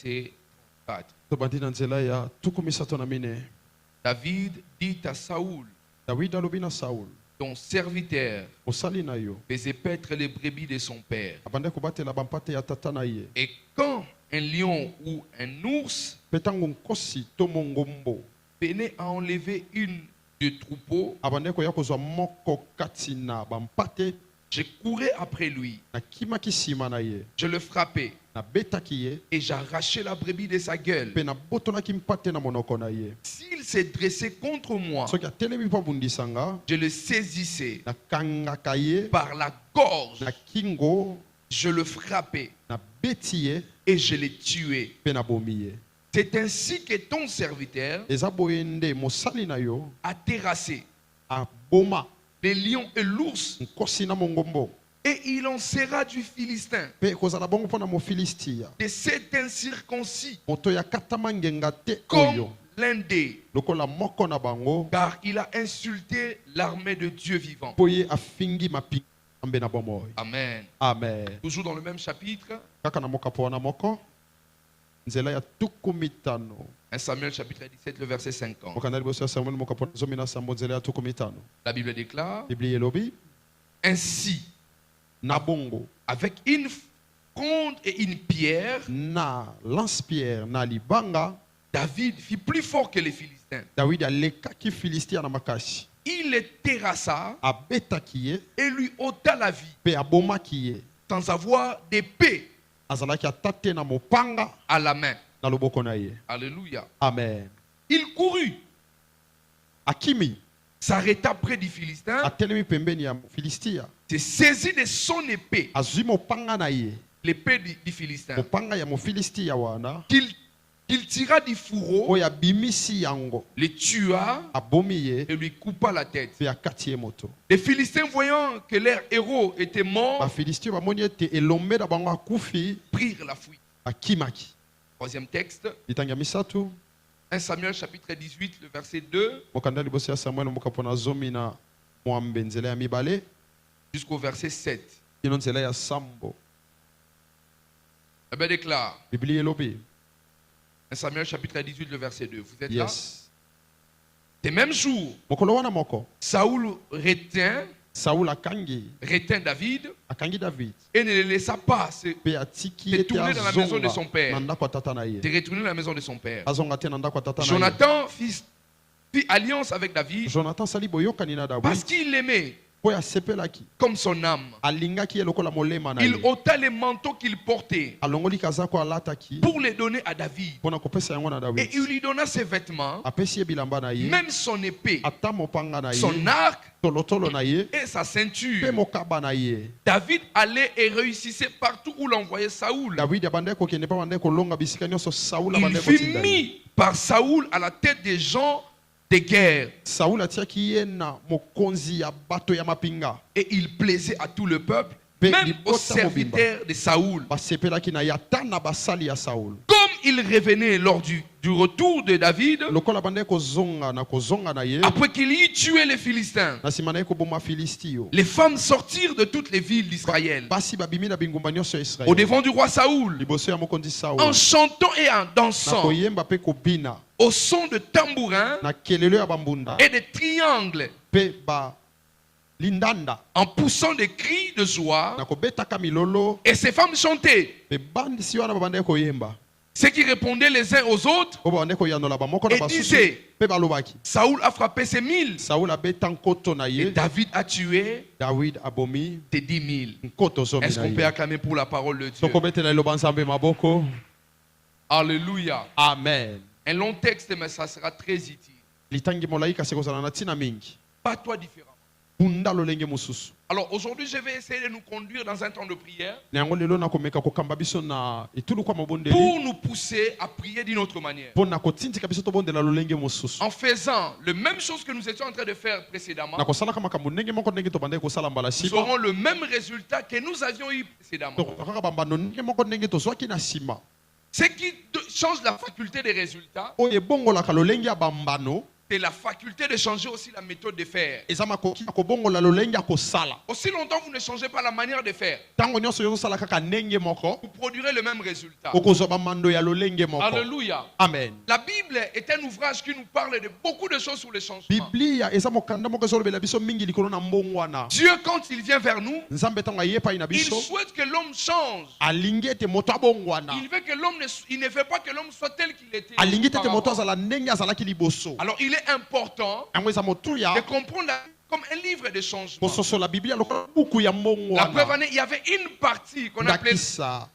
verset 4. tobandi na nzela ya tuku misato na mine. David dit à Saoul, Dawidi alobi na Saul, ton serviteur mosali na yo faisait paître les brebis de son père. abande kobatela bampate ya tata na ye. Et quand un lion ou un ours Mpe ntango nkosi to mongombo venait à enlever une du troupeau, abande koya kozwa moko kati na bampate, je courais après lui, nakimaki nsima na ye, je le frappais nabetaki ye, et j'arrachais la brebis de sa gueule. mpe nabotolaki mpate na monoko na ye. S'il s'est dressé contre moi, Soki atelemi mpo abundisa nga, je le saisissais nakangaka ye par la gorge, na kingo, je le frappais nabeti ye et je l'ai tué. mpe nabomi ye. C'est ainsi que ton serviteur Eza boye nde mosali na yo a terrassé aboma les lions et l'ours, nkosi na mongombo, et il en sera du Philistin, mpe kozala bongo mpo na mofilistia, de cet incirconcis, moto ya katama ngenga te comme oyo l'un des, lokola moko na bango, car il a insulté l'armée de Dieu vivant. mpo ye afingi mapinga na bomoi. Amen. Amen. Toujours dans le même chapitre, Kaka na mokapo wana moko nzela ya tuku mitano, 1 Samuel chapitre 17, le verset 50. mokanda liboso ya Samuel mokapo na zomi na sambo nzela ya tuku mitano. La Bible déclare, Biblia elobi ainsi, na bongo avec une fronde et une pierre, na lance-pierre na libanga, David fit plus fort que les Philistins. Dawidi alekaki filistia na makasi, Il les terrassa abetaki ye et lui ôta la vie, mpe abomaki ye, sans avoir d'épée azalaki ata te na mopanga à la main. na loboko na ye. Alléluia. Amen. Il courut, Akimi s'arrêta près du Philistin, atelemi pembeni ya filistia, se saisit de son épée, azwi mopanga na ye, l'épée du Philistin, mopanga ya mofilistia wana qu'il tira du fourreau, oyo abimisi yango, le tua abomi ye et lui coupa la tête. mpe akati ye moto. Les Philistins, voyant que leur héros était mort, Bafilistia bamoni ete elombe na bango akufi, prirent la fuite. akimaki. Troisième texte, Litangi ya misatu, 1 Samuel chapitre 18, le verset 2 mokanda liboso ya Samuel mokapo na zomi na mwambe nzela ya mibale jusqu'au verset 7. kino nzela ya sambo. La Bible déclare, Biblia elobi 1 Samuel chapitre 18, le verset 2. Vous êtes là? yes. Ces mêmes jours, Mokolo wana moko Saoul retint Saul akangi David David et ne le laissa pas se mpe atiki C'est ete tourné dans la maison de son azonga père. na ndako ya tata na ye, retourner dans la maison de son père. azonga te na ndako ya tata na ye. Jonathan fit alliance avec David Jonathan sali boyokani na parce David qu'il l'aimait po asepelaki, comme son âme. alingaki ye lokola molema na Il ye, ôta les manteaux qu'il portait alongoli kazako alataki pour les donner à David. mpona kopesa yango na Et David, il lui donna ses vêtements, apesi ye bilamba na ye, même son épée, ata mopanga na ye, son arc tolotolo na ye et sa mpe ceinture. mokaba na ye. David allait et réussissait partout où l'envoyait Saoul. David abandaki kokende mpe abandaki kolonga bisika nyonso Saul Il abandaki fut kotinda ye. mis par Saoul à la tête des gens de guerre. Saul atiaki ye na mokonzi ya bato ya mapinga, Et il plaisait à tout le peuple, Pe même libota aux serviteurs de Saoul. basepelaki na ye ata na basali ya Saul. Comme il revenait lors du retour de David, Lokola abandaki kozonga na ye, après qu'il y eut tué les Philistins, na nsima na ye koboma Filistio, les femmes sortirent de toutes les villes d'Israël basi babimi na bingumba nyonso ya au Israeli devant du roi Saoul, liboso ya mokonzi Saul, en chantant et en na dansant koyemba mpe kobina au son de tambourins na kelelo ya bambunda et de triangles, mpe lindanda, en poussant des cris de na joie. kobetaka milolo Et ces femmes chantaient, mpe bandisi wana babandaki koyemba ceux qui répondaient les uns aux autres po babandaki koyanola bamoko na et basusu disaient, mpe balobaki, Saoul a frappé ses 1000 Saul abeta nkoto na et ye, David a tué David abomi ses 10 000. nkoto zomi Est-ce na qu'on peut ye. acclamer pour la parole de Dieu? Tokobetela liloba nzambe maboko. Alléluia. Amen. Un long texte, mais ça sera très utile. Litangi molai kasi kozala na ntina mingi, Pas toi différemment. bunda lolenge mosusu. Alors aujourd'hui, je vais essayer de nous conduire dans un temps de prière Na yango lelo nakomeka kokamba biso na etulu kwa mabondeli pour nous pousser à prier d'une autre manière. mpona kotindika biso tobondela lolenge mosusu, En faisant la même chose que nous étions en train de faire précédemment, na kosalaka makambo ndenge moko ndenge tobandaki kosala mbala nous nsima, aurons le même résultat que nous avions eu précédemment. tokokaka bambano ndenge moko ndenge tozwaki na nsima. Ce qui change la faculté des résultats, Oyo ebongolaka lolenge ya bambano, c'est la faculté de changer aussi la méthode de faire. eza makoki ya kobongola lolenge ya kosala. Aussi longtemps que vous ne changez pas la manière de faire, Ntango nyonso yozosala kaka ndenge moko, vous produirez le même résultat. okozwa bamando ya lolenge moko. Alléluia. Amen. La Bible est un ouvrage qui nous parle de beaucoup de choses sur le changement. Biblia eza mokanda moko ezolobela biso mingi likolo na mbongwana. Dieu, quand il vient vers nous, Nzambe ntango ayepai na il biso, souhaite que l'homme change. alingi ete moto abongwana. Il veut que l'homme il ne veut pas que l'homme soit tel qu'il était. Alingi ete moto auparavant. azala ndenge azalaki liboso. Alors il est important Yango eza motuya de comprendre comme un livre de changement. kososola Biblia lokola buku ya La preuve mbongwana. en est, il y avait une partie qu'on appelait Ndakisa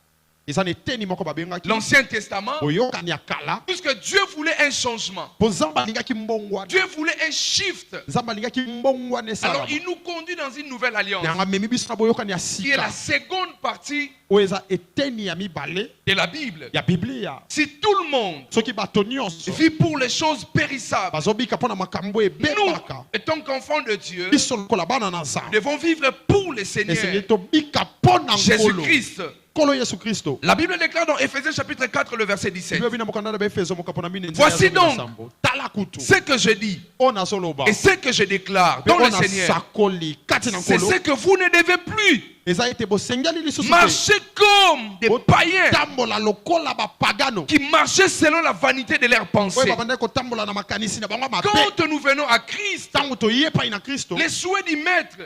eza na eteni moko babengaki l'Ancien Testament, boyokani ya kala. puisque Dieu voulait un changement. Po Nzambe alingaki mbongwana. Dieu voulait un shift. Nzambe alingaki mbongwana Alors esalama. il nous conduit dans une nouvelle alliance, Yanga memi biso na boyokani ya qui est la sika. seconde partie Oyo eza eteni ya mibale de la Bible. ya Biblia. Si tout le monde Soki bato nyonso vit pour les choses périssables, bazobika mpo na makambo nous, ebebaka, étant qu'enfants de Dieu, biso lokola bana na nous Nzambe devons vivre pour le esengeli Seigneur tobika mpo na nkolo Jésus-Christ. nkolo Yesu Kristo. La Bible déclare dans Éphésiens chapitre 4, le verset 17. Biblia bina mokanda na Baefeso mokapo na mine Voici nzela ya donc sambo. Tala kutu Ce que je dis oyo nazoloba et ce que je déclare mpe dans le oyo Seigneur, nasakoli kati na c'est nkolo ce que vous ne devez plus eza ete bosengeli lisusu te marcher comme des païens botambola lokola bapagano qui marchaient selon la vanité de leurs oyo pensées. babandaki kotambola na makanisi na bango mabe. Quand nous venons à Christ, Ntango toyepai na Kristo les souhaits du Maître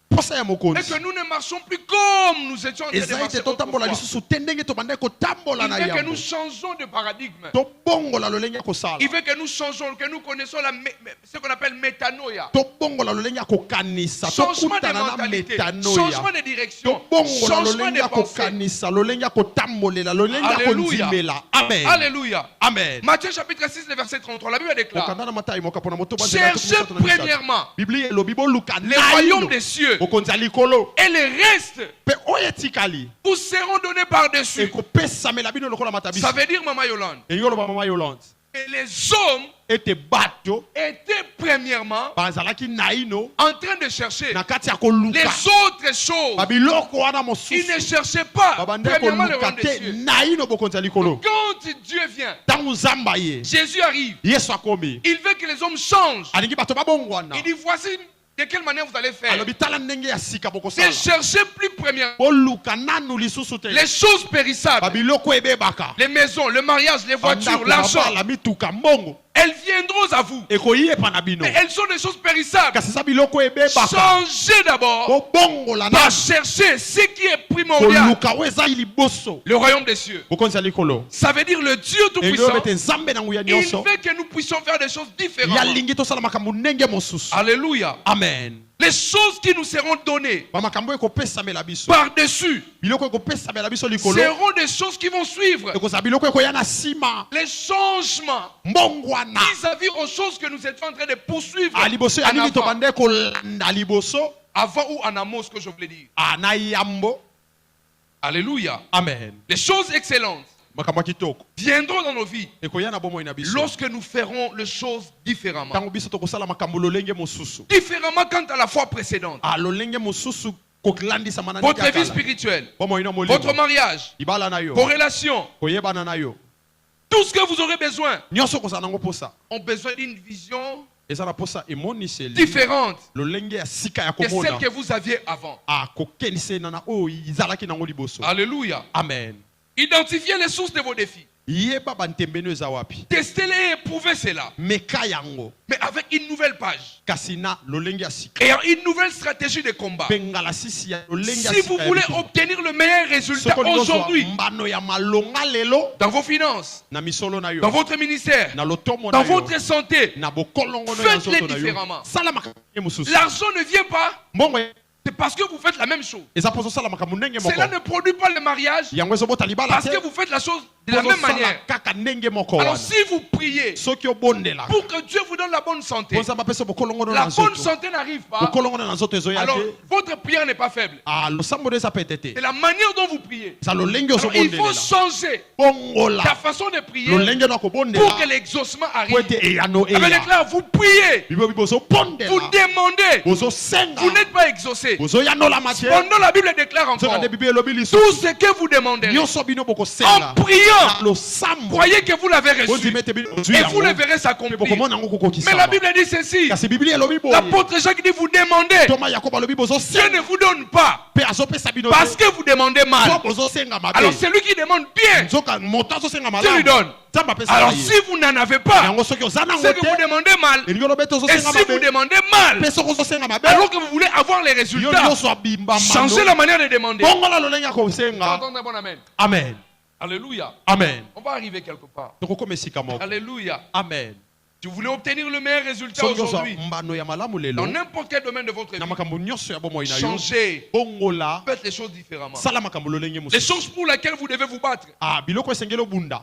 posa ya est mokonzi que nous ne marchons plus comme nous étions en train de eza marcher ete totambola autrefois. lisusu te ndenge tobandaki kotambola Il na veut que yango nous changeons de paradigme. tobongola lolenge ya kosala Il veut que nous changeons, que nous connaissons ce qu'on appelle métanoïa. tobongola lolenge ya kokanisa Changement de tokutana na mentalité, metanoya changement de direction, tobongola changement lolenge de ya pensée. kokanisa lolenge ya kotambolela lolenge ya Alléluia. kondimela. Amen. Alléluia. Amen. Matthieu chapitre 6, le verset 33, la Bible déclare: okanda na matai moka mpona moto banzela ya cherchez 37. premièrement biblia elobi boluka les royaumes des naino cieux bokonzi ya likolo et les restes mpe oyo etikali vous seront donnés par-dessus. ekopesamela bino lokola matabiso. Ça veut dire, Maman Yolande, elingi oloba mama yolande que les hommes ete bato étaient premièrement bazalaki naino en train de chercher na kati ya les koluka autres choses. babiloko wana Ils ne mosusu cherchaient pas babandaki premièrement le koluka royaume des te cieux. naino bokonzi ya likolo. Quand Dieu vient, Ntango nzambe aye Jésus arrive, yesu akomi il veut que les hommes changent. alingi bato babongwana Il dit: voici de quelle manière vous allez faire. alobi tala ndenge ya sika Ne bokosala cherchez plus premièrement boluka nanu lisusu te les choses périssables, babiloko ebebaka les maisons, le mariage, les voitures, bandako l'argent. babala mituka mbongo Elles viendront à vous. ekoyepa na bino Mais elles sont des choses périssables. kasi eza biloko ebebaka Changez d'abord bobongola par nanu chercher ce qui est primordial, koluka oyo eza liboso le royaume des cieux. bokonzi ya likolo. Ça veut dire le Dieu elingi Tout-Puissant. oyo bete nzambe na nguya Il nyonso veut que nous puissions faire des choses différentes. yalingi tosala makambo ndenge mosusu. Alléluia. Amen. Les choses qui nous seront données bamakambo ekopesamela biso par-dessus biloko ekopesamela biso likolo seront des choses qui vont suivre ekozala biloko ekoya na nsima les changements mbongwana vis-à-vis aux choses que nous étions en train de poursuivre aliboso ya en nini avant, tobande kolanda liboso avant ou en amont, ce que je voulais dire. na yambo. Alléluia. Amen. Les choses excellentes makambo ya kitoko viendront dans nos vies ekoya na bomoi na biso lorsque nous ferons les choses différemment. ntango biso tokosala makambo lolenge mosusu Différemment quant à la fois précédente. lolenge mosusu kolandisama na Votre vie spirituelle, bomoi na votre molimo mariage, libala na yo vos relations, koyebana na yo tout ce que vous aurez besoin nyonso kozala nango posa ont besoin d'une vision eza na posa emoniseli différente lolenge ya sika ya que celle komona que vous aviez avant. kokenisena na oyo ezalaki nango liboso. Alléluia. Amen. Identifiez les sources de vos défis. yeba bantembeno eza wapi Testez-les et éprouvez cela. meka yango Mais avec une nouvelle page. kasi na lolenge ya sika Et une nouvelle stratégie de combat. mpe ngala sisi ya lolenge ya Si vous sika ya voulez bikili. obtenir le meilleur résultat Soko likozwa aujourd'hui, mbano ya malonga lelo dans vos finances, na misolo na yo dans votre ministère, na lotomo dans na yo votre santé, na bokolongo na yo faites-les nzoto na yo différemment. sala makambo mosusu L'argent ne vient pas, mbongo c'est parce que vous faites la même chose. eza mpo ozosala makambo ndenge moko Cela ne produit pas le mariage yango ezobota libala parce te que vous faites la chose de la même ozosala manière. kaka ndenge moko Alors wana si vous priez soki obondelaka pour que Dieu vous donne la bonne santé, mpo nzambe apesa bokolongono la na bonne nzoto santé n'arrive pas, bokolongono na nzoto ezoya alors te votre prière n'est pas faible. losambo eza pete te C'est la manière dont vous priez. eza lolenge Alors il faut ozobondelela changer bongola ta façon de prier lolenge na pour que kobondela l'exaucement po arrive. ete eyano Avec eya l'éclat, vous priez, bibobi bozobondela vous demandez, bozosenga vous n'êtes pas exaucé. bozoyanolama te Cependant, la Bible déclare nzoka encore nde bible elobi tout lisusu ce que vous demandez nyonso bino en bokosenga priant sang, le sambo croyez que vous l'avez reçu. bozimete bozwi Et yango. vous le verrez Pe s'accomplir. bokomona yango kokokisama. Mais la Bible dit ceci. kasi biblia elobi boye L'apôtre Jacques dit vous demandez. toma yakobo alobi Dieu bozosenga ne vous donne pas mpe azopesa bino parce que vous demandez po mal. bozosenga mabe. Alors celui qui demande bien, nzoka moto azosenga Dieu lui malamu donne. nzambe apesa Alors ye. si vous n'en avez pas, yango soki oza nango c'est que vous te demandez mal. elingi olobi ete Et ozosenga si vous mabe demandez mal, mpe soki ozosenga mabe alors que vous voulez avoir les yo résultats, nyonso abimba changez la manière de demander. bongola lolenge ya kosenga. Entendez un bon amen. Amen. Alléluia. Amen. On va arriver quelque part. tokokoma esika moko. Alléluia. Amen. Si vous voulez obtenir le meilleur résultat soki ozwa aujourd'hui, mbano ya malamu dans lelo n'importe quel domaine de votre na vie, makambo nyonso ya bomoi na yo changez, bongola faites les choses différemment. sala makambo lolenge Les mosusu. choses pour lesquelles vous devez vous battre, biloko esengeli obunda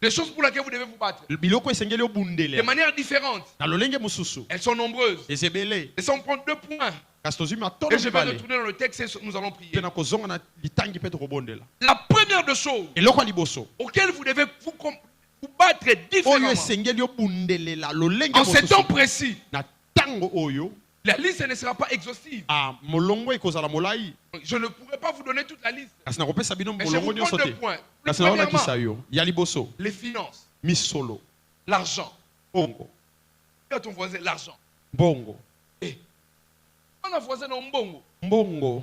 les choses pour lesquelles vous devez vous battre, biloko esengeli de obundele manière différente, na lolenge mosusu elles sont nombreuses. ezebele Et ça, on prend 2 points. kasi tozwi Et matono je vais mibale retourner dans le texte et nous allons prier. mpe na kozonga na litangi mpe tokobondela. La première des choses eloko ya liboso auxquelles vous devez vous battre oyo différemment, esengeli obundelela lolenge en ce temps mosusu précis, na ntango oyo la liste ne sera pas exhaustive. molongo ekozala molai Je ne pourrai pas vous donner toute la liste. kasi nakopesa bino Mais je molongo vous prends nyonso 2 te points. kasi Premièrement, naolakisa yo ya liboso les finances, misolo l'argent. bongo Dis à ton voisin, l'argent. bongo Eh, on a voisin dans Mbongo. mbongo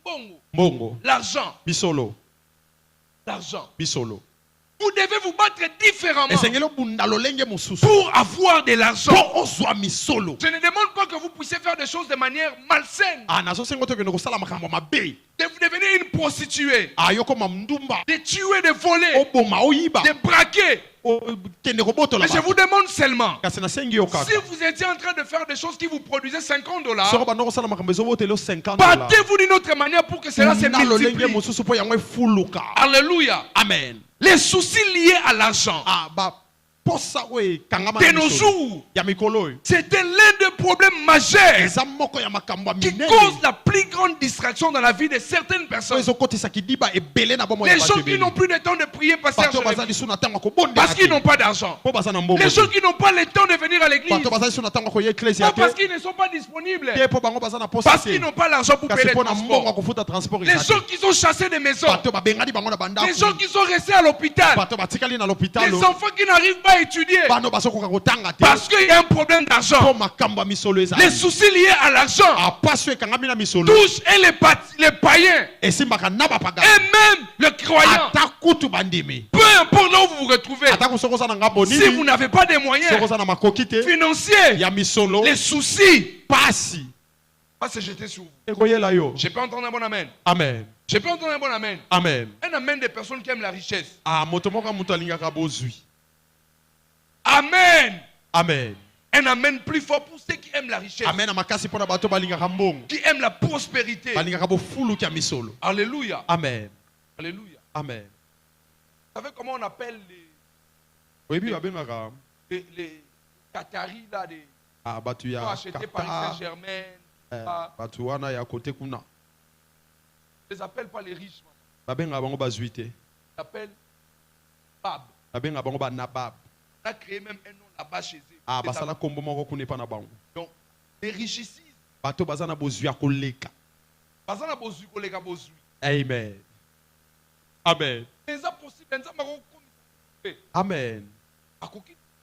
Mbongo. mbongo L'argent. misolo L'argent. misolo Vous devez vous battre différemment esengeli obunda lolenge mosusu pour avoir de l'argent. mpo ozwa misolo. Je ne demande pas que vous puissiez faire des choses de manière malsaine. nazosenga tokende kosala makambo mabe De vous devenir une prostituée. yokoma ndumba De tuer, de voler, oboma oyiba de braquer. kende kobotola Mais je vous demande seulement, kasi nasengi yo kaka si vous étiez en train de faire des choses qui vous produisaient $50, soko banda kosala makambo ezobotela 50 battez-vous d'une autre manière pour que cela se na lolenge multiplie. mosusu mpo yango efuluka. Alléluia. Amen. Les soucis liés à l'argent baposa oyo ekangama de na nos misolo jours, ya mikolo oyo c'était l'un des problèmes majeurs eza moko ya makambo ya qui minene cause la plus grande distraction dans la vie de certaines oyo personnes. ezokotisa kidiba ebele na bomoi ya Les bato gens qui ebele. n'ont plus le temps de prier, passer bato sur baza l'église, lisu na ntango ya kobondela parce qu'ils te n'ont pas d'argent. mpo baza na mbongo Les gens te. qui n'ont pas le temps de venir à l'église, bato baza lisu na ntango ya koya eklesia pas parce te qu'ils ne sont pas disponibles, te mpo bango baza na posa parce te qu'ils n'ont pas l'argent pour kasi payer les mpo na mbongo ya transports. kofuta transport Les eza gens te. qui sont chassés des maisons, bato babengani bango na les gens bandako qui sont restés à l'hôpital, bato batikali na les lopitalo enfants qui n'arrivent pas à étudier, bano bazokoka kotanga te parce qu'il y a un problème mpo d'argent. makambo ya misolo Les ezali soucis liés à l'argent apaso ekangami na misolo touchent et les païens esimbaka na bapagani et même le croyant. ata kutu bandimi Peu importe là où vous vous retrouvez, atako soki oza na ngambo si vous nini n'avez pas de soki moyens oza na makoki te financiers, ya misolo les soucis pasi va se jeter sur vous. ekoyela yo. Je peux entendre un bon amen. Amen. Je peux entendre un bon amen. Amen. Un amen des personnes qui aiment la richesse. moto moko ya moto alingaka bozwi. Amen. Amen. Un amen plus fort pour ceux qui aiment la richesse, Amen na makasi mpona bato balingaka mbongo qui aiment la prospérité. balingaka bofuluki ya misolo. Alléluia. Amen. Alléluia. Amen. Vous savez comment on appelle oyebi babengaka les Qataris là, des bato qui sont ya achetés par Qatar, Saint-Germain. bato wana ya kote kuna On ne les appelle pas les riches. babengaka bango bazwi te On les appelle Bab. babengaka bango banabab. On a créé même un nom là-bas chez eux. basala kombo moko kuna epa na bango Donc, les richissises. bato baza na bozwi ya koleka. Baza na bozui kolega bozui. Amen. Amen. Mais ça possible, ça m'a reconnu. Amen.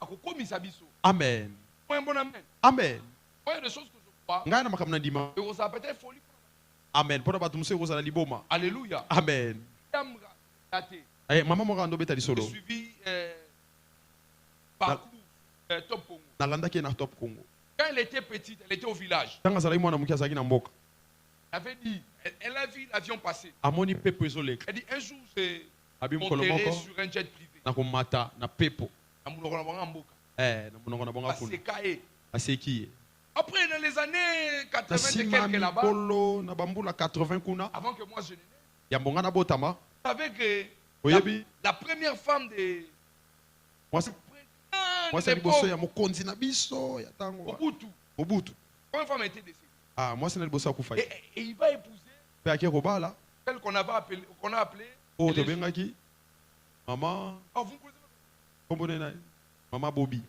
Akokomisa biso. Amen. Un bon amen. Amen. Il y a des choses que je crois. ngai na makambo na ndima. Et ça peut être folie. Amen. Mpona bato mosusu ekozala liboma. Alléluia. Amen. Mama moko andobeta J'ai lisolo suivi parcours Top Congo. nalandaki ye na top Congo. Quand elle était petite, elle était au village. Ntango azalaki mwana moke azalaki na mboka Elle avait dit, elle a vu l'avion passer. amoni mpepo ezoleka Elle dit, un jour, j'ai abi mokolo monté moko sur un jet privé. na komata na pepo Na monoko na bango ya mboka. na monoko na bango kuna Baseka ye. aseki ye Après, dans les années 80 na et nsima quelques là-bas, mikolo na bambula 80 kuna avant que moi je ne naisse, ya mbonga na botama vous savez que oyebi la première femme de mwasi ya liboso ya mokonzi na biso ya ntango Mobutu, mobutu quand une femme était décédée, mwasi na liboso akufa ye et il va épouser mpe ake kobala celle qu'on a appelée. oyo tobengaki mama Oh, vous connaissez kombo nini na ye mama bobi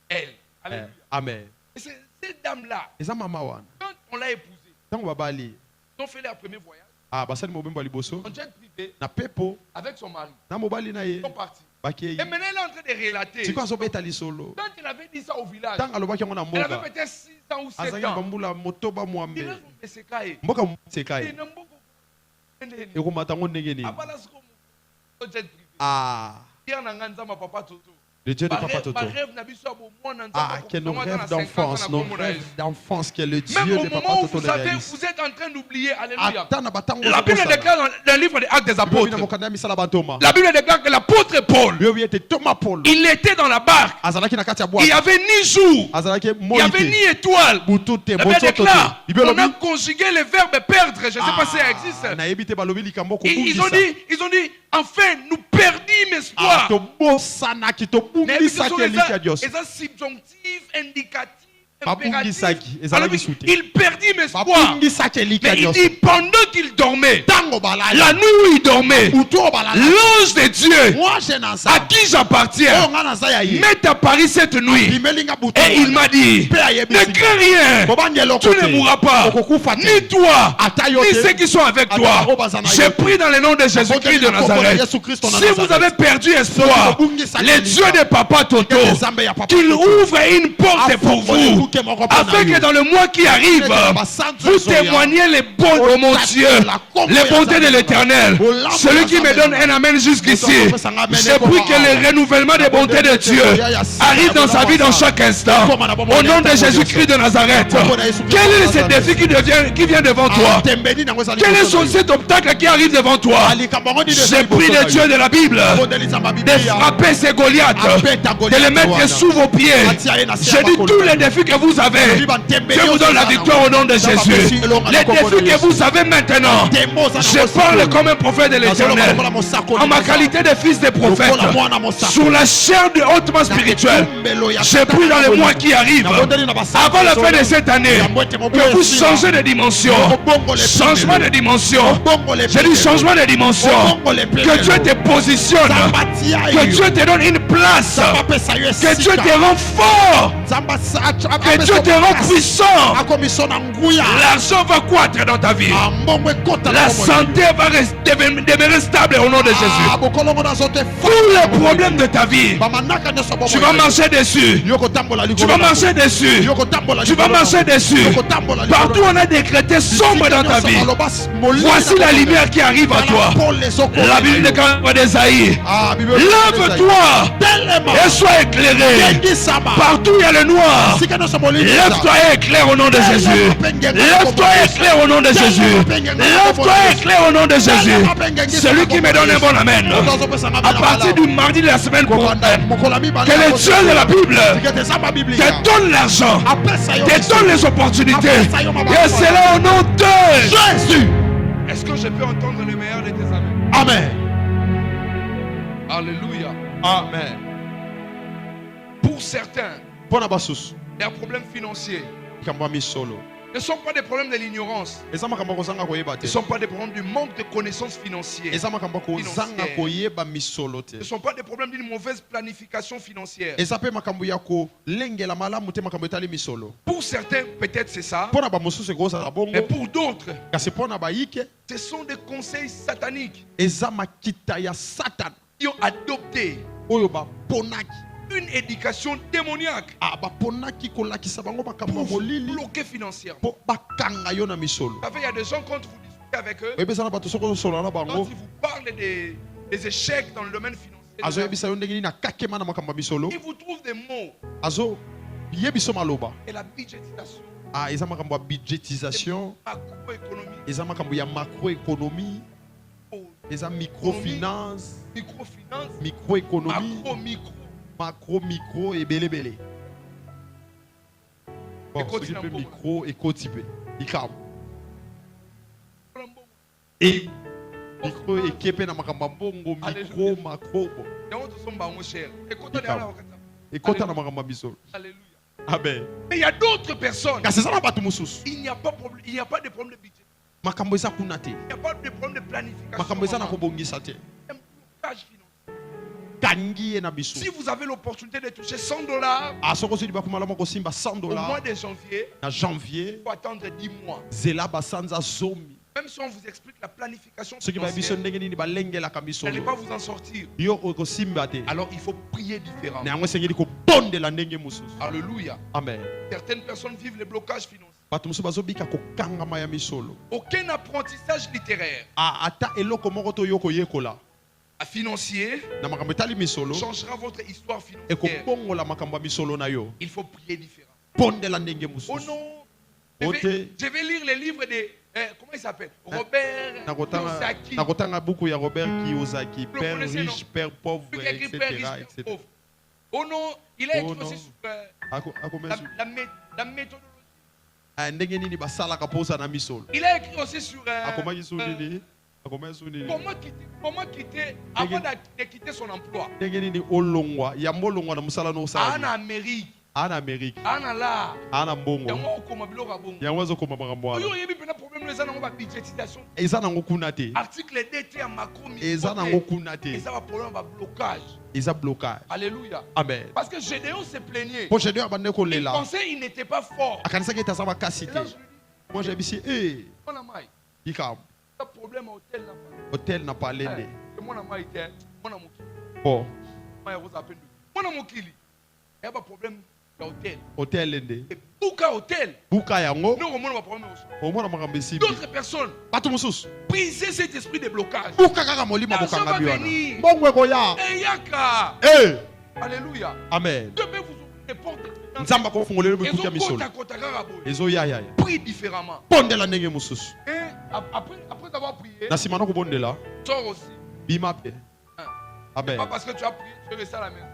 elle. Alléluia. amen Et cette dame-là, eza mama wana quand on l'a épousée, ntango babali ils ont fait leur premier voyage. Ah, basali mobembo liboso. en jet privé, Na pepo. avec son mari. Na mobali na Ils ye. sont partis. Bakei. Et maintenant, elle est en train de relater. Siko azobeta lisolo. Quand il avait dit ça au village, Tanga lobaki yango na elle mboka. avait peut-être 6 ans ou 7 Azaki ans. bambula motoba Il mwambe. reste au Pesekaye. Mboka Il sekai. n'a pas beaucoup. Ekomata ngo ndenge nini? Abala siko mo jet privé. Ah, Pierre Nanganza ma papa Toto. le Dieu de Papa Toto. Ah, quel nos rêves d'enfance, nos rêves d'enfance, qui est le Dieu Même de au Papa moment où Toto vous le savez, réalise. vous êtes en train d'oublier, alléluia. Ata na batango La Bible zokosala. déclare dans le livre des Actes des Bible na Apôtres. mokanda ya misala bantoma. La Bible déclare que l'apôtre Paul, Bible ete Thomas Paul. il était dans la barque. Azalaki na kati ya Il boîte. n'y avait ni jour, Azalaki il n'y moi avait ni étoile. butu te La Bible moto te. déclare, Bible on a lobi. conjugué le verbe perdre. Je ne sais pas si ça existe. Na yebi te balobi likambo ko Ils ont bungisa. dit, enfin, nous perdîmes espoir. To bosana ki to Mais bungisa ke lika Dios. ils ont subjonctif, indicatif, Babungisaki, impératif. Alors, ezalaki sute. il perdit espoir. Babungisa ke lika Mais il Dios. dit, pendant qu'il dormait, Tango balala. la nuit où il dormait, Butu balala. l'ange de Dieu Moi je na à sa. qui j'appartiens Oh ngana za ya ye. m'est apparu cette nuit. Limelinga butu. Et il m'a dit, ne crains rien, tu ne mourras pas, ni toi, ni ceux qui sont avec toi. J'ai pris dans le nom de Jésus-Christ de Nazareth. Si vous avez perdu espoir, les dieux de Papa Toto, qu'il ouvre une porte pour vous, afin que dans le mois qui arrive, vous témoignez les bonnes de mon Dieu, les bontés de l'Éternel. Celui qui me donne un amen jusqu'ici, j'ai pris que le renouvellement des bontés de Dieu arrive dans sa vie dans chaque instant. Au nom de Jésus-Christ de Nazareth. Quel est ce défi qui vient devant toi? Quel est cet obstacle qui arrive devant toi? J'ai pris le Dieu de la Bible de frapper ces Goliaths, de les mettre sous vos pieds. J'ai dit tous les défis que vous avez, Dieu vous donne la victoire au nom de Jésus. Les défis que vous avez maintenant, je parle comme un prophète de l'Éternel, en ma qualité de fils de prophète, sur la chair de hautement spirituelle. J'ai pris dans les mois qui arrivent, avant la fin de cette année, que vous changez de dimension. Changement de dimension. J'ai dit changement de dimension. Que Dieu te positionne. Que Dieu te donne une place. Que Dieu te rend fort. Que Dieu te rend puissant. L'argent va croître dans ta vie. La santé va demeurer stable au nom de Jésus. Tous les problèmes de ta vie, tu vas marcher dessus. Tu vas marcher dessus. Tu vas marcher dessus. Partout on a décrété sombre dans ta vie. Voici la lumière qui arrive à toi. La Bible déclare d'Ésaïe. Lève-toi et sois éclairé. Partout il y a le noir. Lève-toi et éclaire au nom de Jésus. Lève-toi et éclaire au nom de Jésus. Lève-toi et éclaire au nom de Jésus. Celui qui me donne un bon amen. À partir du mardi de la semaine prochaine, que le Dieu de la Bible te donne l'argent, te donne les opportunités. Et c'est là au nom de Jésus. Est-ce que je peux entendre le meilleur de tes amens? Amen. Alléluia. Amen. Pour certains, Pona basus. les problèmes financiers Kamba misolo. ne sont pas des problèmes de l'ignorance. Ezama kamba kozanga koyeba Ne te. sont pas des problèmes du manque de connaissances financières. Ezama kamba kozanga koyeba misolo te. Ne sont pas des problèmes d'une mauvaise planification financière. Ezape makambo ya ko lengela malamu te makambo etali misolo. Pour certains, peut-être c'est ça. Pona ba mosusu koza bongo. Mais pour d'autres, Kasi pona ba yike ce sont des conseils sataniques ezama kita ya Satan. qui ont adopté Oyo ba ponaki. une éducation démoniaque Ah ba ponaki kolakisa bango makambo pour molili. bloquer financièrement. Po bakanga yo na misolo. Vous savez, il y a des gens, quand vous discutez avec eux, Oyebisa na bato soko solo na quand bango. ils vous parlent des échecs dans le domaine financier, Azo yebisa yo ndenge nini akakema na makambo misolo. ils vous trouvent des mots. Azo yebiso maloba. Et la budgétisation, Ah eza makambo ya budgétisation. macroéconomie, Eza makambo ya macroéconomie. Eza microfinance. microfinance, Microéconomie. macro, Macro et belé. Bon, Écoute, ce qui il peut en micro et cotypé. Ikam. micro. Et micro et kepe na makamba bongo micro Alléluia. macro. Donc, tous sont bons, cher. Écoutez, Ikam. alors, Et kota na makamba biso. Alléluia. Amen. Mais il y a d'autres personnes. Kasi ça na batu mususu. Il n'y a pas de problème de budget. Makambo eza kuna te. Il n'y a pas de problème de planification. Makambo eza na Vraiment. kobongisa te. Un blocage financier. Kangi ye na biso. Si vous avez l'opportunité de toucher $100 A soko so liba kumala moko simba au mois $100 de janvier, na janvier. il faut attendre 10 mois. Zela basanza zomi. Même si on vous explique la planification financière, vous n'allez pas vous en sortir. Alors il faut prier différemment. Alléluia. Amen. Certaines personnes vivent les blocages financiers. Aucun apprentissage littéraire financier changera votre histoire financière. Il faut prier différemment. Oh non, je vais lire les livres de comment il s'appelle, Robert Kiyosaki. Père riche, père pauvre, etc. Oh non, il a écrit aussi sur la méthodologie. Il a écrit aussi sur comment quitter avant de quitter son emploi. En Amérique. En Amérique. En là. En Ambongo. Article DT à macro. Blocage. Alléluia. Amen. Parce que Gédéon se plaignait. Il pensait qu'il n'était pas fort. Moi j'ai dit, il y a un problème à hôtel n'a pas l'aidé. Bon. Il y a un problème. Hôtel aidé. Bouka hôtel. Bouka yango. D'autres personnes. Brisez cet esprit de blocage. Ça va venir. Alléluia. Amen. Dieu peut vous ouvrir des portes. Prie différemment. Et après avoir prié, sors aussi. Amen. Pas parce que tu as prié, tu es resté à la maison.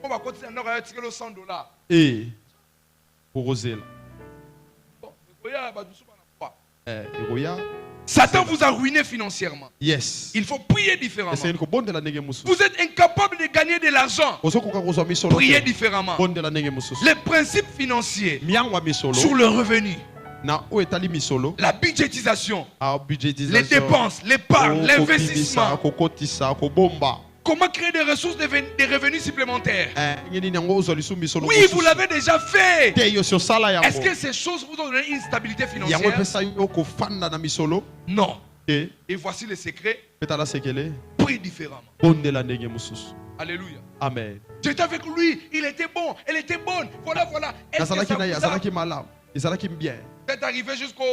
On va continuer à tirer le $100. Pour oser. Satan vous a ruiné financièrement. Yes. Il faut prier différemment. Vous êtes incapable de gagner de l'argent. Priez différemment. Les principes financiers sur le revenu, la budgétisation, les dépenses, l'épargne, l'investissement. Comment créer des ressources, des revenus supplémentaires? Oui, vous l'avez déjà fait. Est-ce que ces choses vous ont donné une stabilité financière? Non. Et voici le secret. Prie différemment. Alléluia. Amen. J'étais avec lui, il était bon, elle était bonne. Voilà. Est-ce que ça vous arrivé jusqu'au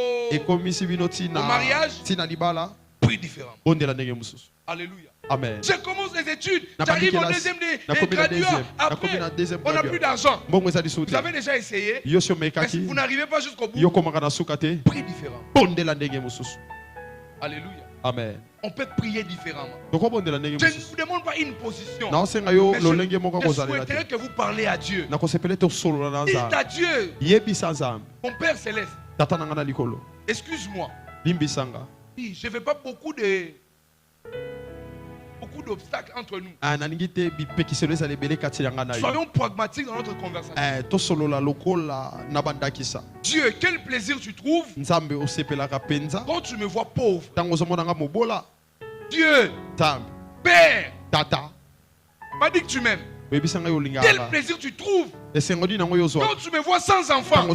mariage? Prie différemment. Alléluia. Amen. Je commence les études, j'arrive au deuxième graduat. Après, on n'a plus d'argent. Vous avez déjà essayé, mais vous n'arrivez pas jusqu'au bout. Prie différemment. Alléluia. Amen. On peut prier différemment. Je ne vous demande pas une position. Je souhaiterais que vous parlez à Dieu. Dites à Dieu, mon Père Céleste, excuse-moi. Je ne veux pas beaucoup d'obstacles entre nous. Soyons pragmatiques dans notre conversation. Dieu, quel plaisir tu trouves quand tu me vois pauvre? Dieu, Père, m'a dit que tu m'aimes. Quel plaisir tu trouves quand tu me vois sans enfant,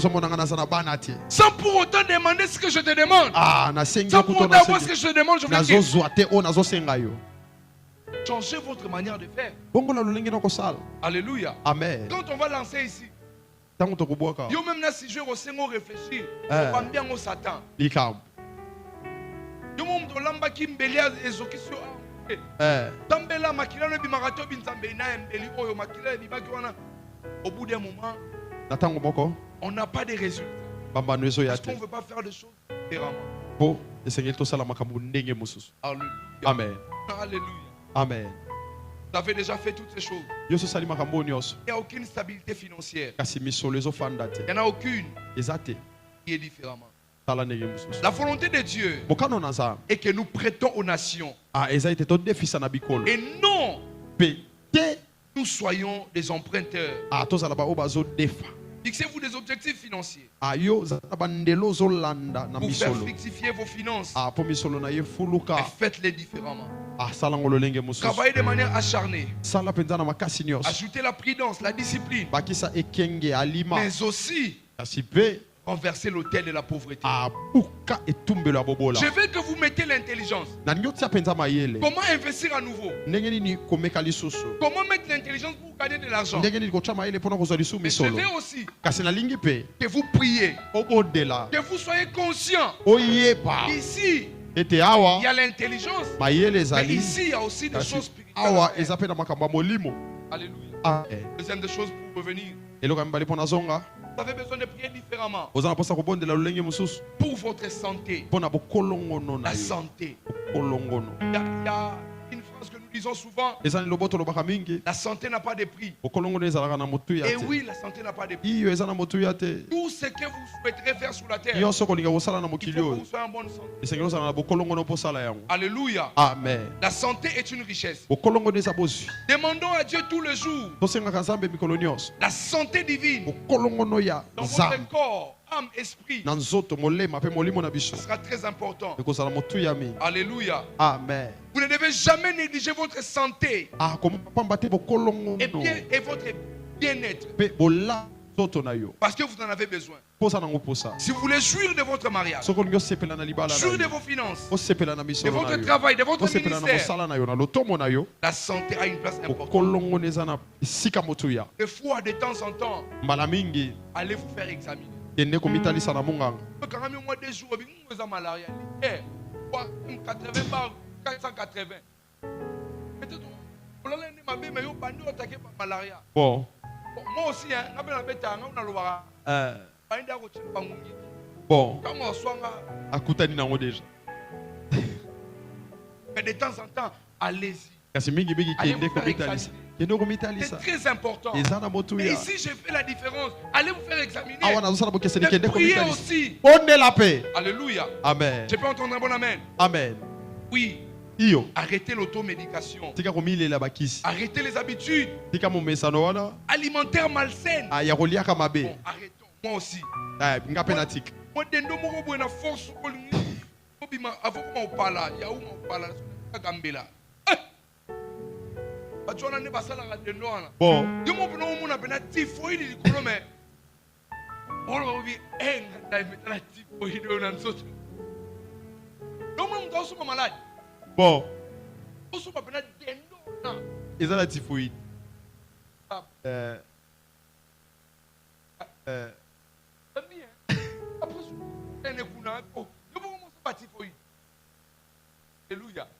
sans pour autant demander ce que je te demande, sans pour autant avoir ce que je te demande, je vais dire. Changez votre manière de faire. Alléluia. Amen. Quand on va lancer ici, yo même si je réfléchir, on va bien au Satan. Yo même de lamba qui mbelia ezokisio tambela makila no bimarato binzambe na mbeli oyo makila bibaki wana. Au bout d'un moment, on n'a pas de résultats. Parce qu'on ne veut pas faire des choses différemment. Amen. Alléluia. Amen. Vous avez déjà fait toutes ces choses. Il n'y a aucune stabilité financière. Il n'y en a aucune qui est différemment. La volonté de Dieu est que nous prêtons aux nations. Et non, nous soyons des emprunteurs. Fixez-vous des objectifs financiers pour faire fructifier vos finances. Et faites-les différemment. Travaillez de manière acharnée. Ajoutez la prudence, la discipline. Mais aussi renverser l'autel de la pauvreté. Je veux que vous mettez l'intelligence. Comment investir à nouveau? Comment mettre l'intelligence pour gagner de l'argent? Mais je veux aussi que vous priez, que vous soyez conscient. Ici, il y a l'intelligence, mais ici, il y a aussi des choses spirituelles. Alléluia. Deuxième des choses pour revenir. Vous avez besoin de prier différemment. Pour votre santé. La santé. Il y a une phrase que nous disons souvent. La santé n'a pas de prix. Et oui, la santé n'a pas de prix. Tout ce que vous souhaiterez faire sur la terre, il faut que vous soyez en bonne santé. Alléluia. Amen. La santé est une richesse. Demandons à Dieu tous les jours la santé divine dans votre corps, âme, esprit. Ce sera très important. Alléluia. Amen. Vous ne devez jamais négliger votre santé et votre bien-être. Parce que vous en avez besoin. Si vous voulez jouir de votre mariage, jouir de vos finances, de votre travail, de votre ministère, la santé a une place importante. Des fois, de temps en temps, allez vous faire examiner. Bon. Moi aussi, Bon. Mais de temps en temps, allez-y. C'est très important. Et ici, je fais la différence. Allez vous faire examiner. Mais priez aussi. Alléluia. Amen. Je peux entendre un bon amen. Amen. Oui. Arrêtez l'automédication. Arrêtez les habitudes alimentaires malsaines. Bon, arrêtons. Moi aussi. Moi, dendo moko boy na force ko lingi. Obima avant ko opala, ya ou opala gambela. Ajona ne basala ka dendo wana. Bon. Yo mo bino mo na bena typhoid likolo me. Olo bi enga dai metala typhoid ona nsoto. No mo mto so malade. Bon. Oso ba bena dendo na. Ils ont la typhoïde.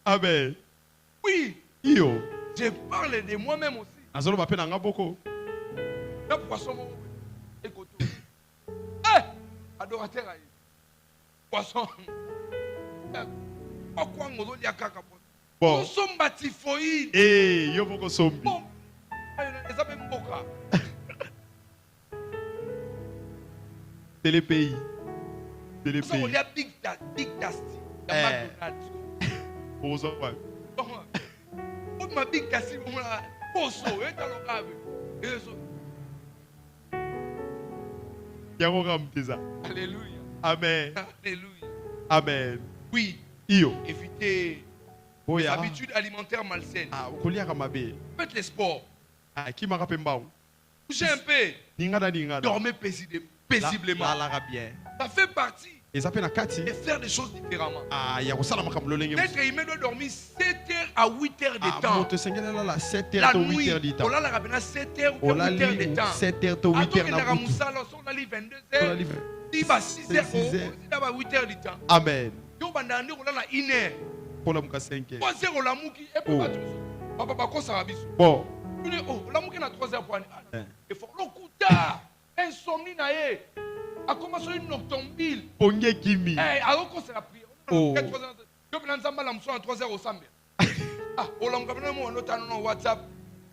Amen. Oui. Yo. Je parle de moi-même aussi. Azolo ba pena ngaboko. Le poisson écoute. Eh, adorateur aïe. Poisson. Pourquoi on doit dire caca? Bon. Nous sommes batifoïdes. Eh, yo boko sombi. Bon. Ça même boka. C'est les pays. C'est les Ça on pays. dit big tasty. Aux enfants. Pour ma big tasty, on a poso et dans le cave. Alléluia. Amen. Alléluia. Amen. Oui. Iyo. Évitez les habitudes alimentaires malsaines. Faites les sports. Bougez un peu. Dormez paisiblement. Ça fait partie de faire des choses différemment. L'être humain doit dormir 7 heures à 8 heures de temps. La nuit, on a 7 heures ou 8 heures de temps. 7 heures ou 8 heures de temps. On a 22 heures. Il va 6 heures ou 8 heures de temps. Amen. On a 1 heure. Pour la 5 heures. 3 heures, on a mouki. Et puis, papa, bon. La mouki na 3 heures pour aller. Il faut l'occuper. Insomnie naé. A commencé une noctambule. Pongé Kimi. Alors qu'on s'est la prière. Oh. Je vais lancer la mousson à 3 heures au Sambia. Ah, on l'a encore mon autre dans WhatsApp.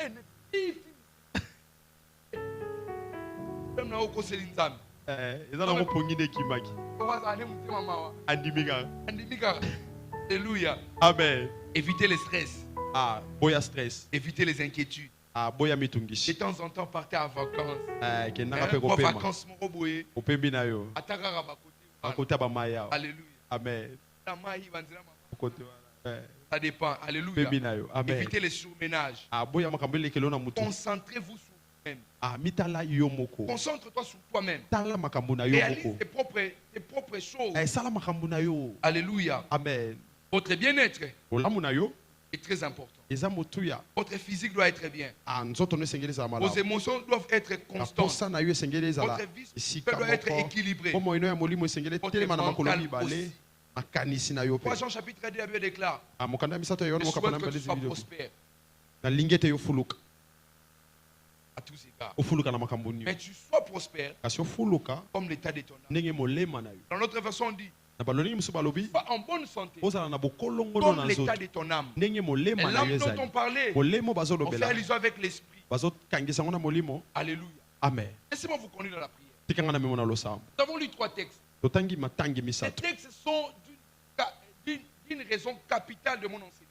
Et même là, on conseille l'insam. Ils ont un pongé de Kimaki. Andimika. Alléluia. Amen. Évitez le stress. Ah, boya stress. Évitez les inquiétudes. Ah, boya mitungishi. De temps en temps, partez en vacances. Vacances, alléluia. Amen. Ça dépend. Alléluia. Évitez les surménages. Concentrez-vous sur Concentre-toi sur toi-même. Réalise tes propres choses. Alléluia. Amen. Votre bien-être est très important. Votre physique doit être bien. Vos émotions doivent être constantes. Votre vie doit être équilibrée. Votre mental aussi. 3 Jean chapitre 2 la Bible déclare: je souhaite que tu sois prospère à tous égards. Mais tu sois prospère comme l'état de ton âme. Dans notre version on dit: sois en bonne santé comme l'état de ton âme. Et l'âme dont on parlait, on fait allusion avec l'esprit. Alléluia. Amen. Laissez-moi vous conduire dans la prière. Nous avons lu 3 textes. Les textes sont d'une raison capitale de mon enseignement.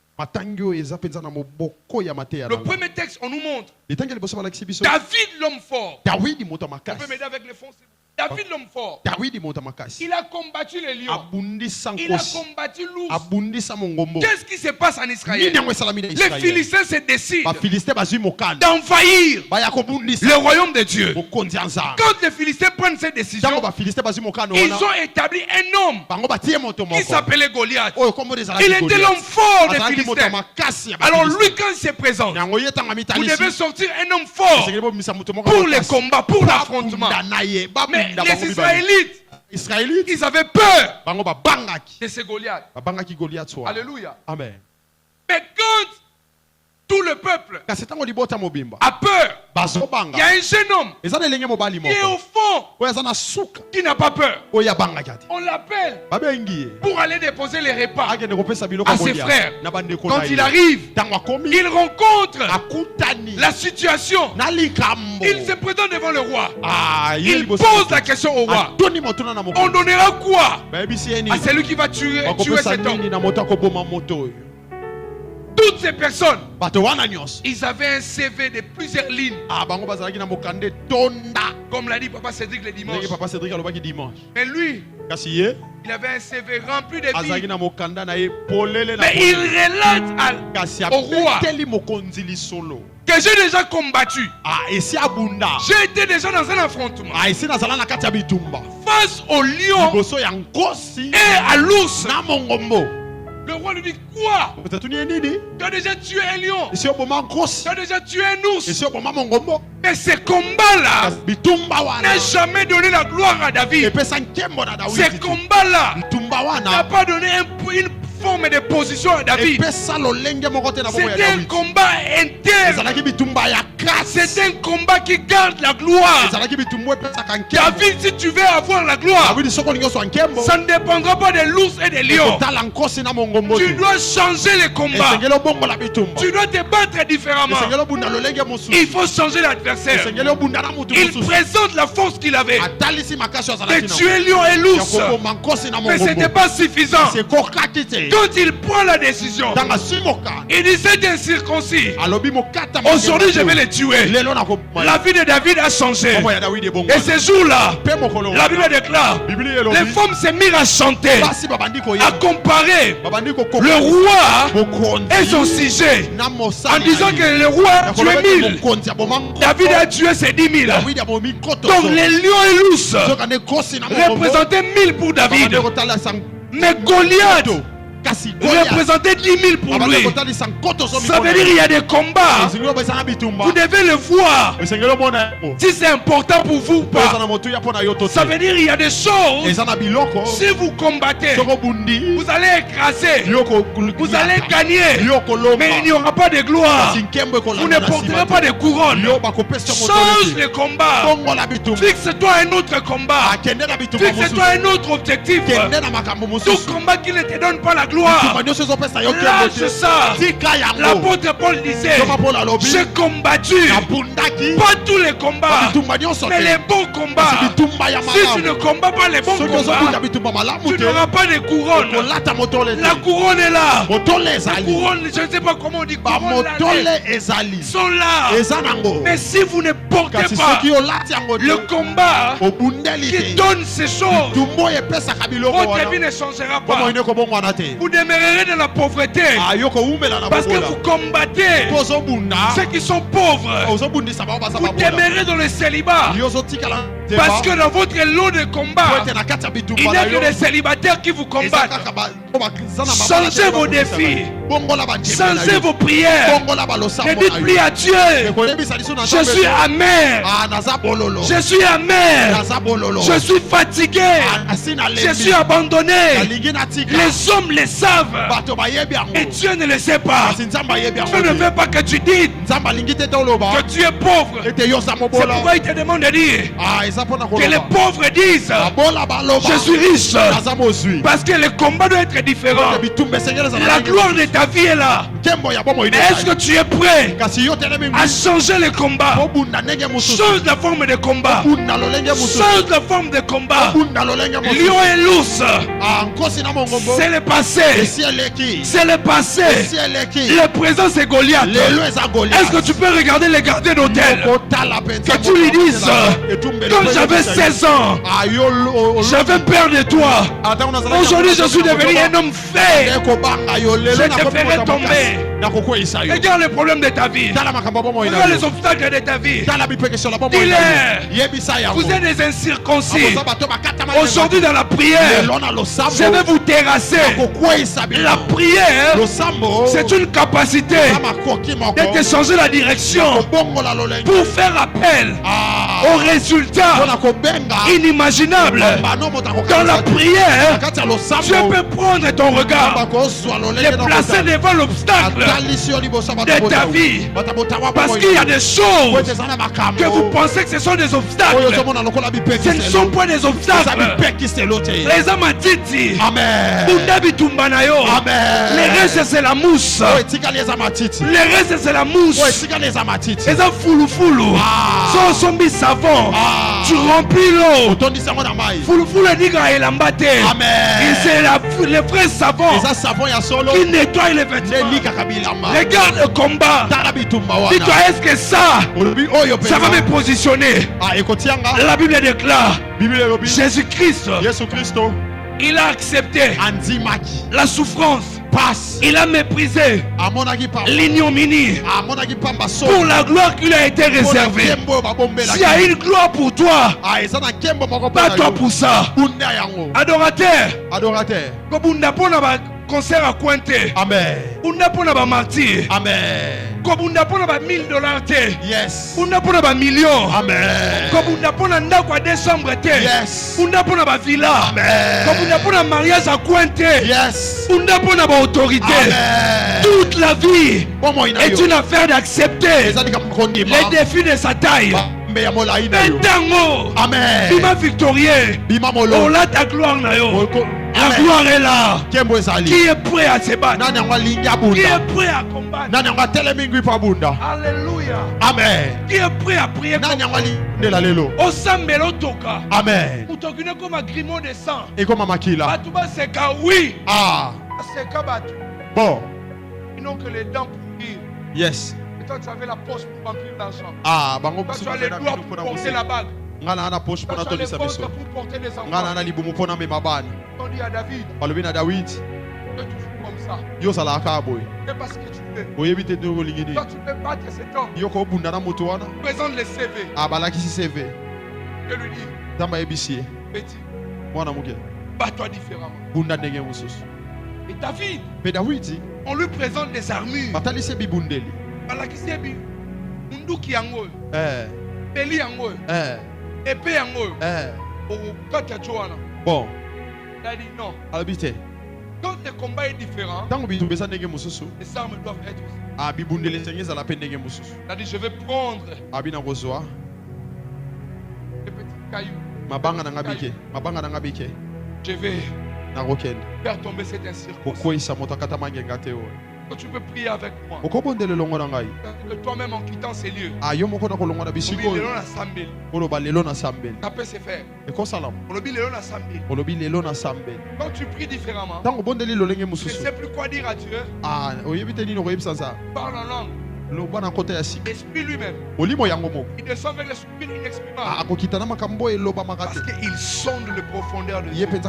Le premier texte, on nous montre David l'homme fort. On peut m'aider avec les fonds. David l'homme fort. Il a combattu les lions. Il a combattu l'ours. Qu'est-ce qui se passe en Israël? Les Philistins se décident d'envahir le royaume de Dieu. Quand les Philistins prennent cette décision, ils ont établi un homme qui s'appelait Goliath. Il était l'homme fort des Philistins. Alors lui, quand il se présente, vous devez sortir un homme fort pour les combats, pour l'affrontement. Mais les Israélites, ils avaient peur de ce Goliath. Alléluia. Amen. Mais quand tout le peuple a peur, il y a un jeune homme qui est au fond, qui n'a pas peur. On l'appelle pour aller déposer les repas à ses frères. Quand il arrive, il rencontre la situation. Il se présente devant le roi. Il pose la question au roi: on donnera quoi à celui qui va tuer cet homme? Toutes ces personnes, ils avaient un CV de plusieurs lignes. Comme l'a dit Papa Cédric le dimanche. Mais lui, il avait un CV rempli de vie. Mais il relate au roi que j'ai déjà combattu. J'ai été déjà dans un affrontement face au lion et à l'ours. Le roi lui dit: quoi? Tu as déjà tué un lion. Tu as déjà tué un ours. Mais ce combat-là n'a jamais donné la gloire à David. Ce combat-là n'a pas donné une forme de position à David. C'était un combat interne. C'est un combat qui garde la gloire. David, si tu veux avoir la gloire, ça ne dépendra pas de l'ours et des lions. Tu dois changer les combats. Tu dois te battre différemment. Il faut changer l'adversaire. Il présente la force qu'il avait de tuer lion et l'ours. Mais ce n'était pas suffisant. Quand il prend la décision, il dit: c'est incirconcis. Aujourd'hui, je vais les tuer. La vie de David a changé. Et ce jour-là, la Bible déclare, les femmes se mirent à chanter, à comparer le roi et son sujet, en disant que le roi a tué 1000. David a tué ses 10 000. Donc les lions et l'ours représentaient 1000 pour David. Mais Goliath représentait 10 000 pour lui. Ça veut dire qu'il y a des combats. Vous devez le voir. Si c'est important pour vous ou pas. Ça veut dire qu'il y a des choses. Si vous combattez, vous allez écraser. Vous allez gagner. Mais il n'y aura pas de gloire. Vous ne porterez pas de couronne. Change le combat. Fixe-toi un autre combat. Fixe-toi un autre objectif. Tout combat qui ne te donne pas la gloire, lâche ça. L'apôtre Paul disait: j'ai combattu, pas tous les combats, mais les bons combats. Si tu ne combats pas les bons combats, tu n'auras pas de couronne. La couronne est là. La couronne, je ne sais pas comment on dit couronne, sont là. Mais si vous ne portez pas le combat qui donne ces choses, votre vie ne changera pas. Vous demeurerez dans la pauvreté. Parce que vous combattez ceux qui sont pauvres. Vous demeurez dans le célibat. Parce que dans votre lot de combat, il n'y a que des célibataires qui vous combattent. Changez vos défis. Changez vos prières. Ne dites plus à Dieu: je suis amer. Je suis amer. Je suis fatigué. Je suis abandonné. Les hommes le savent. Et Dieu ne le sait pas. Dieu ne veut pas que tu dises que tu es pauvre. C'est pourquoi il te demande de dire que les pauvres disent: je suis riche. Parce que le combat doit être différent. La gloire de ta vie est là. Est-ce que tu es prêt à changer le combat? Change la forme de combat. Change la forme de combat. Lion et l'ours, c'est le passé. C'est le passé. Le présent, c'est Goliath. Est-ce que tu peux regarder les gardiens d'hôtel? Que tu lui dises: quand j'avais 16 ans, j'avais peur de toi. Aujourd'hui, je suis devenu un homme fait. Je te ferai tomber. Regarde les problèmes de ta vie. Regarde les obstacles de ta vie. Dis-leur: vous êtes des incirconcis. Aujourd'hui, dans la prière, je vais vous terrasser. La prière, c'est une capacité de te changer la direction pour faire appel aux résultats inimaginables. Dans la prière, tu peux prendre ton regard, le placer devant l'obstacle de ta vie. Parce qu'il y a des choses que vous pensez que ce sont des obstacles. Ce ne sont pas des obstacles. Les hommes dit: les restes c'est la mousse. Les restes c'est la mousse. Les hommes foulou sont savon. Tu remplis l'eau. Foulou niga et l'ambate. Et c'est le vrai savon qui nettoie les vêtements. Regarde le combat. Dis-toi: est-ce que ça va me positionner? La Bible déclare: Jésus-Christ, il a accepté la souffrance. Il a méprisé l'ignominie pour la gloire qui lui a été réservée. S'il y a une gloire pour toi, pas toi pour ça. Adorateur. Concert à Cointé. Amen. Unda pona ba martyr. Amen. Kobunda pona ba $1000 Yes. Unda pona ba million. Amen. Kobunda pona ndako à décembre Yes. Unda pona ba villa. Amen. Kobunda pona mariage à Cointé. Yes. Unda pona ba autorité. Amen. Toute la vie est une affaire d'accepter les défis de sa taille. Amen. Bima victorieux. Oh là ta gloire na yo. La gloire est là. Qui est prêt à se battre? Qui est prêt à combattre? Alléluia. Amen. Qui est prêt à prier? Au sambelo toka. Amen. Utokine comme un grimo de sang. Et comme un maquila. Batuba seka oui. Ah. Seka batu. Bon. Ils n'ont que les dents pour dire. Yes. Et toi tu avais la poche pour remplir l'argent. Ah. Toi tu as les doigts pour porter la bague. Ngana na poche pour porter les enfants. Ngana na libumu pona me mabani. On dit à David. Balobi na David. Tu es toujours comme ça. Yo sala ka boy. C'est parce que tu fais. Oyebite de rolingini. Toi tu peux battre cet homme. Yo ko bunda na moto wana. Présente le CV. Ah balaki si CV. Je lui dis. Damba ebisie. Petit. Mwana muke. Bats-toi différemment. Bunda ndenge mususu. Et David. Mais David. On lui présente des armures. Batali se bibundeli. Balaki se bi. Munduki yango. Peli yango. Épée yango. Quand tu as bon. Il a dit non. Habité. Quand le combat est différent, les armes doivent être aussi. Il a dit je vais prendre les petits cailloux. Je vais faire tomber cette incirconcision. Tu peux prier avec moi. Que toi-même en quittant ces lieux. Ça peut se faire. Quand tu pries différemment, tu ne sais plus quoi dire à Dieu. Parle en langue. L'esprit lui-même. Il descend vers l'esprit inexprimable. Parce qu'il sonde les profondeurs de Dieu. Peuple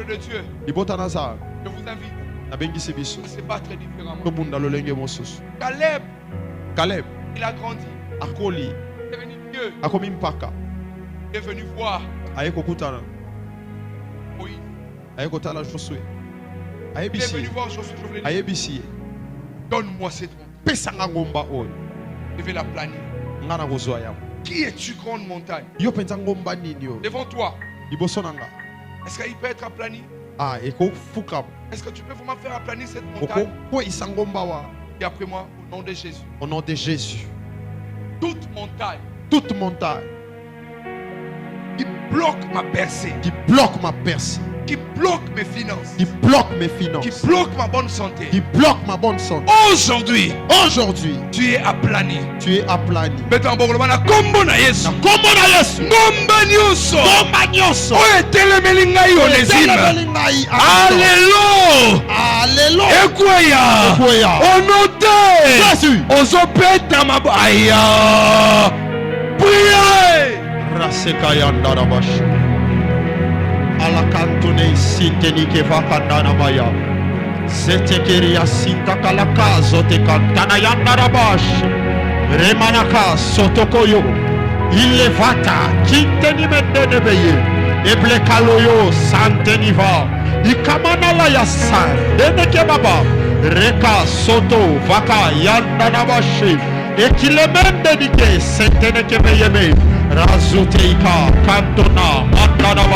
de Dieu, je vous invite à se battre différemment. Caleb, il a grandi. Il est venu Dieu. Il est venu voir Moïse. Il est venu voir Josué. Donne-moi cette montagne. Je vais la planer. Qui es-tu, grande montagne? Devant toi. Est-ce qu'il peut être aplani? Est-ce que tu peux vraiment faire aplanir cette montagne? Et après moi, au nom de Jésus. Au nom de Jésus. Toute montagne. Qui bloque ma percée. Qui bloque mes finances. Qui bloque ma bonne santé. Aujourd'hui, tu es aplani. Mettons en bon na kombo na Yesu. Ngomba nyonso. Oye telemeli ngai Onésime. Alléluia. Ekoya. Onote. Jésus. Ozopeta mabo. Aya. Priez. Rasekayanda rabash. Alakantune sintenike vakandana maya. Zetekeria sintakalaka zote kantana yanda rabash. Remanaka sotokoyo. Ilevata kinteni mendene beye. Eblekaloyo santeniva. Ikamanala yasa. Deneke baba. Reka soto vaka yanda rabashi. Ekilemende dike senteneke beyeme. Razuteika kantona mandana